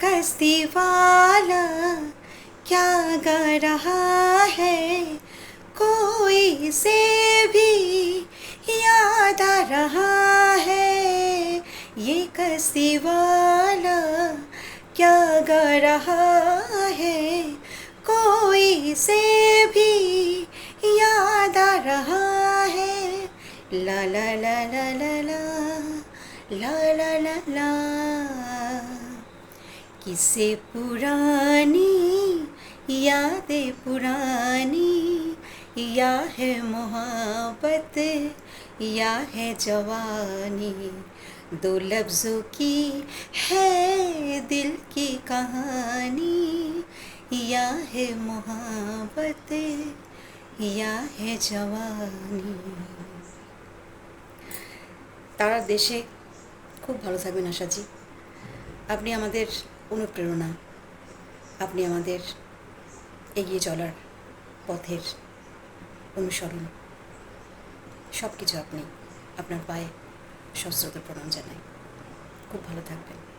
कस्ती वाला क्या गा रहा है, कोई से भी याद आ रहा है। ये कस्ती वाला क्या गा रहा है, कोई से भी याद आ रहा है। ला ला ला ला ला ला ला ला ला ला। किस्से पुरानी यादें पुरानी, या है मोहब्बत या है जवानी, दो लफ्ज़ों की है दिल की कहानी, या है मोहब्बत या है जवानी। তারা দেশে খুব ভালো থাকবেন আশাজি। আপনি আমাদের অনুপ্রেরণা, আপনি আমাদের এগিয়ে চলার পথের অনুসরণ, সব কিছু আপনি। আপনার পায়ে সশ্রদ্ধ প্রণাম জানাই। খুব ভালো থাকবেন।